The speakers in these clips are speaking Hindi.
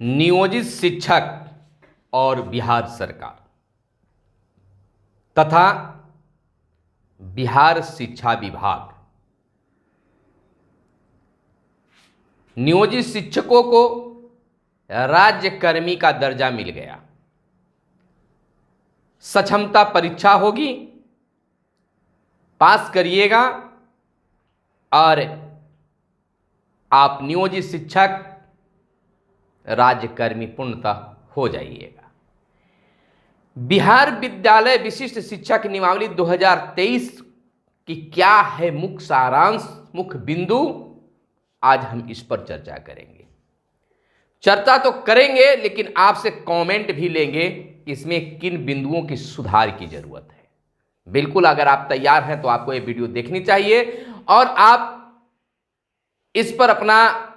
नियोजित शिक्षक और बिहार सरकार तथा बिहार शिक्षा विभाग नियोजित शिक्षकों को राज्य कर्मी का दर्जा मिल गया। सक्षमता परीक्षा होगी, पास करिएगा और आप नियोजित शिक्षक राज्य कर्मी पूर्णतः हो जाइएगा। बिहार विद्यालय विशिष्ट शिक्षक नियमावली 2023 की क्या है मुख्य सारांश, मुख्य बिंदु, आज हम इस पर चर्चा करेंगे। चर्चा तो करेंगे लेकिन आपसे कमेंट भी लेंगे कि इसमें किन बिंदुओं की सुधार की जरूरत है। बिल्कुल, अगर आप तैयार हैं तो आपको ये वीडियो देखनी चाहिए और आप इस पर अपना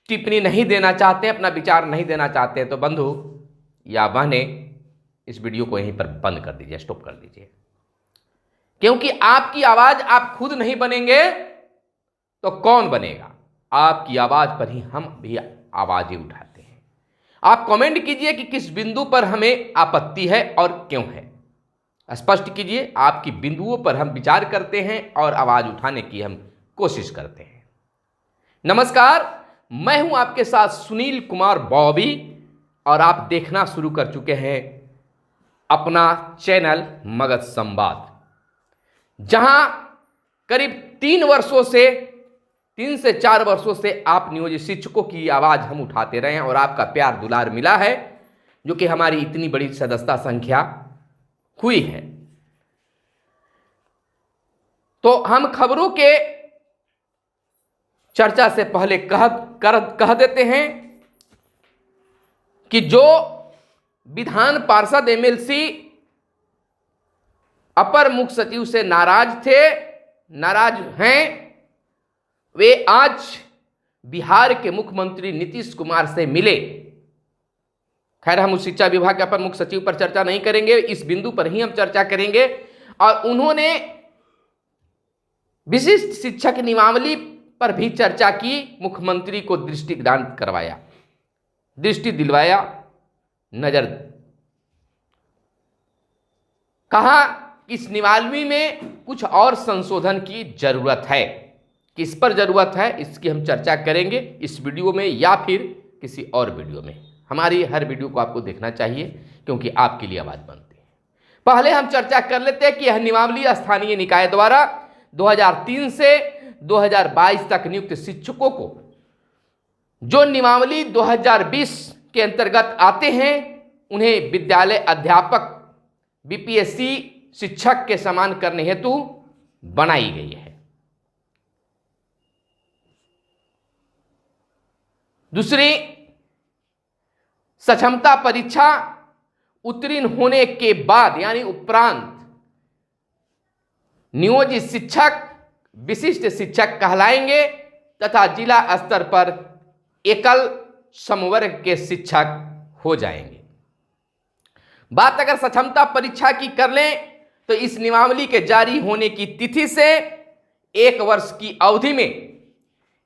टिप्पणी नहीं देना चाहते, अपना विचार नहीं देना चाहते तो बंधु या बहनें इस वीडियो को यहीं पर बंद कर दीजिए, स्टॉप कर दीजिए। क्योंकि आपकी आवाज आप खुद नहीं बनेंगे तो कौन बनेगा? आपकी आवाज पर ही हम भी आवाजें उठाते हैं। आप कमेंट कीजिए कि किस बिंदु पर हमें आपत्ति है और क्यों है। स्पष्ट कीजिए, आपकी बिंदुओं पर हम विचार करते हैं और आवाज उठाने की हम कोशिश करते हैं। नमस्कार, मैं हूं आपके साथ सुनील कुमार बॉबी और आप देखना शुरू कर चुके हैं अपना चैनल मगध संवाद, जहां करीब 3 से 4 वर्षों से आप नियोजित शिक्षकों की आवाज हम उठाते रहे हैं और आपका प्यार दुलार मिला है, जो कि हमारी इतनी बड़ी सदस्यता संख्या हुई है। तो हम खबरों के चर्चा से पहले कह देते हैं कि जो विधान पार्षद एमएलसी अपर मुख्य सचिव से नाराज हैं, वे आज बिहार के मुख्यमंत्री नीतीश कुमार से मिले। खैर, हम उस शिक्षा विभाग के अपर मुख्य सचिव पर चर्चा नहीं करेंगे, इस बिंदु पर ही हम चर्चा करेंगे। और उन्होंने विशिष्ट शिक्षक नियमावली पर भी चर्चा की, मुख्यमंत्री को दृष्टि दिलवाया, नजर कहा इस नियमावली में कुछ और संशोधन की जरूरत है। किस पर जरूरत है इसकी हम चर्चा करेंगे इस वीडियो में या फिर किसी और वीडियो में। हमारी हर वीडियो को आपको देखना चाहिए क्योंकि आपके लिए आवाज बनती है। पहले हम चर्चा कर लेते हैं कि यह नियमावली स्थानीय निकाय द्वारा 2003 से 2022 तक नियुक्त शिक्षकों को जो नियमावली 2020 के अंतर्गत आते हैं, उन्हें विद्यालय अध्यापक बीपीएससी शिक्षक के समान करने हेतु बनाई गई है। दूसरी, सक्षमता परीक्षा उत्तीर्ण होने के बाद यानी उपरांत नियोजित शिक्षक विशिष्ट शिक्षक कहलाएंगे तथा जिला स्तर पर एकल समवर्ग के शिक्षक हो जाएंगे। बात अगर सक्षमता परीक्षा की कर लें तो इस नियमावली के जारी होने की तिथि से 1 वर्ष की अवधि में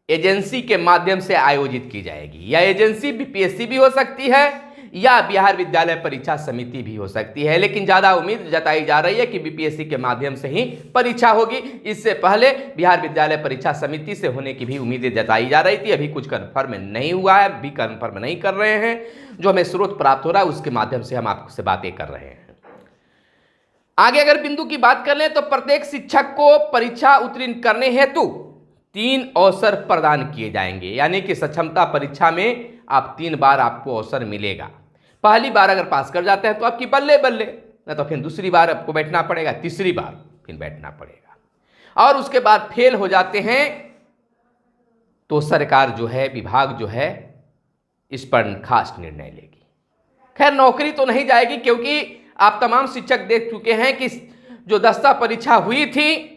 एजेंसी के माध्यम से आयोजित की जाएगी। यह एजेंसी बीपीएससी भी हो सकती है या बिहार विद्यालय परीक्षा समिति भी हो सकती है, लेकिन ज्यादा उम्मीद जताई जा रही है कि बीपीएससी के माध्यम से ही परीक्षा होगी। इससे पहले बिहार विद्यालय परीक्षा समिति से होने की भी उम्मीदें जताई जा रही थी, अभी कुछ कन्फर्म नहीं हुआ है, अभी कन्फर्म नहीं कर रहे हैं। जो हमें स्रोत प्राप्त हो रहा है उसके माध्यम से हम आपसे बातें कर रहे हैं। आगे अगर बिंदु की बात कर लें तो प्रत्येक शिक्षक को परीक्षा उत्तीर्ण करने हेतु 3 अवसर प्रदान किए जाएंगे, यानी कि सक्षमता परीक्षा में आप 3 बार आपको अवसर मिलेगा। पहली बार अगर पास कर जाते हैं तो आपकी बल्ले बल्ले, ना तो फिर दूसरी बार आपको बैठना पड़ेगा, तीसरी बार फिर बैठना पड़ेगा। और उसके बाद फेल हो जाते हैं तो सरकार जो है, विभाग जो है, इस पर खास निर्णय लेगी। खैर, नौकरी तो नहीं जाएगी क्योंकि आप तमाम शिक्षक देख चुके हैं कि जो दस्ता परीक्षा हुई थी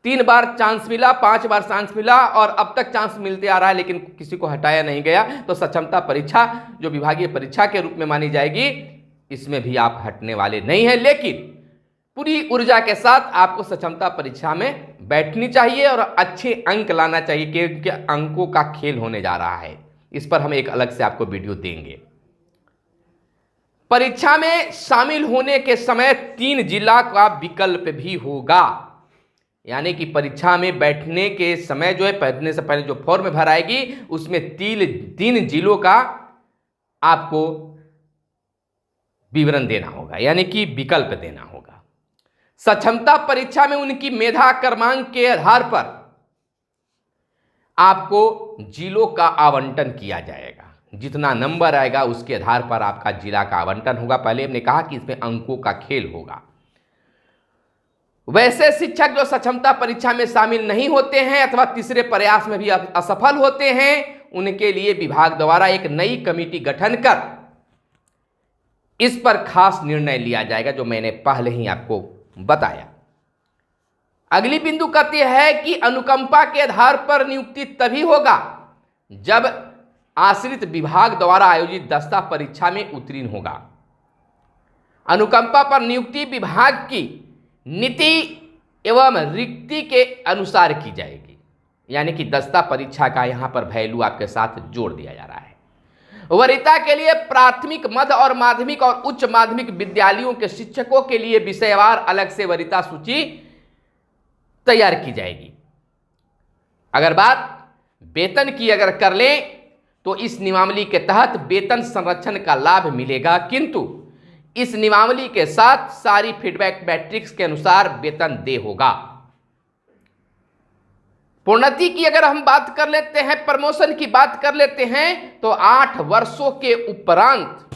3 बार चांस मिला, 5 बार चांस मिला और अब तक चांस मिलते आ रहा है लेकिन किसी को हटाया नहीं गया। तो सक्षमता परीक्षा जो विभागीय परीक्षा के रूप में मानी जाएगी, इसमें भी आप हटने वाले नहीं हैं, लेकिन पूरी ऊर्जा के साथ आपको सक्षमता परीक्षा में बैठनी चाहिए और अच्छे अंक लाना चाहिए क्योंकि अंकों का खेल होने जा रहा है। इस पर हम एक अलग से आपको वीडियो देंगे। परीक्षा में शामिल होने के समय 3 जिला का विकल्प भी होगा, यानी कि परीक्षा में बैठने के समय जो है, बैठने से पहले जो फॉर्म भराएगी उसमें 3 जिलों का आपको विवरण देना होगा, यानी कि विकल्प देना होगा। सक्षमता परीक्षा में उनकी मेधा क्रमांक के आधार पर आपको जिलों का आवंटन किया जाएगा। जितना नंबर आएगा उसके आधार पर आपका जिला का आवंटन होगा। पहले हमने कहा कि इसमें अंकों का खेल होगा। वैसे शिक्षक जो सक्षमता परीक्षा में शामिल नहीं होते हैं अथवा तीसरे प्रयास में भी असफल होते हैं, उनके लिए विभाग द्वारा एक नई कमेटी गठन कर इस पर खास निर्णय लिया जाएगा, जो मैंने पहले ही आपको बताया। अगली बिंदु कहती है कि अनुकंपा के आधार पर नियुक्ति तभी होगा जब आश्रित विभाग द्वारा आयोजित दस्ता परीक्षा में उत्तीर्ण होगा। अनुकंपा पर नियुक्ति विभाग की नीति एवं रिक्ति के अनुसार की जाएगी, यानी कि दस्ता परीक्षा का यहां पर वैल्यू आपके साथ जोड़ दिया जा रहा है। वरीयता के लिए प्राथमिक, मध्य और माध्यमिक और उच्च माध्यमिक विद्यालयों के शिक्षकों के लिए विषयवार अलग से वरीयता सूची तैयार की जाएगी। अगर बात वेतन की अगर कर लें तो इस नियमावली के तहत वेतन संरक्षण का लाभ मिलेगा, किंतु इस नियमावली के साथ सारी फीडबैक मैट्रिक्स के अनुसार वेतन देय होगा। प्रोन्नति की अगर हम बात कर लेते हैं, प्रमोशन की बात कर लेते हैं, तो 8 वर्षों के उपरांत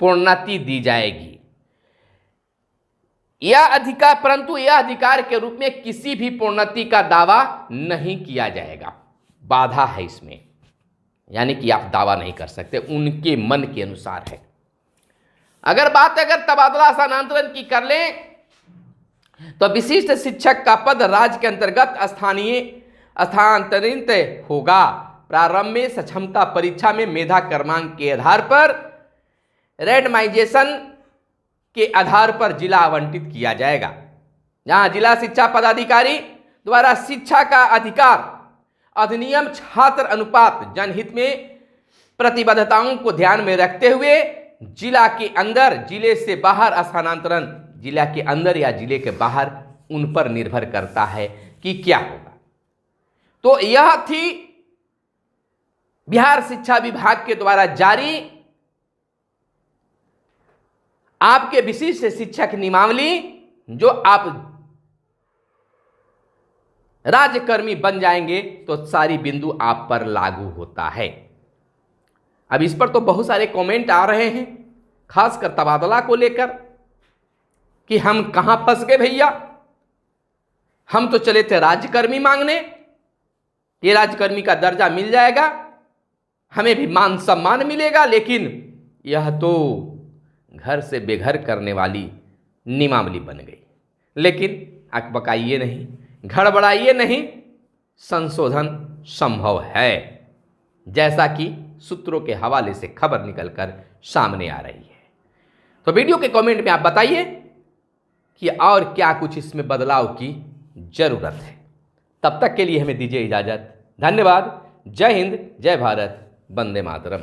प्रोन्नति दी जाएगी। परंतु यह अधिकार के रूप में किसी भी प्रोन्नति का दावा नहीं किया जाएगा। बाधा है इसमें, यानी कि आप दावा नहीं कर सकते, उनके मन के अनुसार है। अगर तबादला स्थानांतरण की कर लें तो विशिष्ट शिक्षक का पद राज्य के अंतर्गत स्थानांतरित होगा। प्रारंभ में सक्षमता परीक्षा में मेधा क्रमांक के आधार पर रैंडमाइजेशन के आधार पर जिला आवंटित किया जाएगा। जहां जिला शिक्षा पदाधिकारी द्वारा शिक्षा का अधिकार अधिनियम, छात्र अनुपात, जनहित में प्रतिबद्धताओं को ध्यान में रखते हुए जिला के अंदर, जिले से बाहर स्थानांतरण, जिला के अंदर या जिले के बाहर, उन पर निर्भर करता है कि क्या होगा। तो यह थी बिहार शिक्षा विभाग के द्वारा जारी आपके विशिष्ट शिक्षक नियमावली, जो आप राज्यकर्मी बन जाएंगे तो सारी बिंदु आप पर लागू होता है। अब इस पर तो बहुत सारे कमेंट आ रहे हैं, खासकर तबादला को लेकर, कि हम कहां फंस गए भैया, हम तो चले थे राज्यकर्मी मांगने, ये राज्यकर्मी का दर्जा मिल जाएगा, हमें भी मान सम्मान मिलेगा, लेकिन यह तो घर से बेघर करने वाली नियमावली बन गई। लेकिन अकबकाइए नहीं, गड़बड़ाइए नहीं, संशोधन संभव है, जैसा कि सूत्रों के हवाले से खबर निकलकर सामने आ रही है। तो वीडियो के कमेंट में आप बताइए कि और क्या कुछ इसमें बदलाव की जरूरत है। तब तक के लिए हमें दीजिए इजाजत। धन्यवाद। जय हिंद, जय भारत, वंदे मातरम।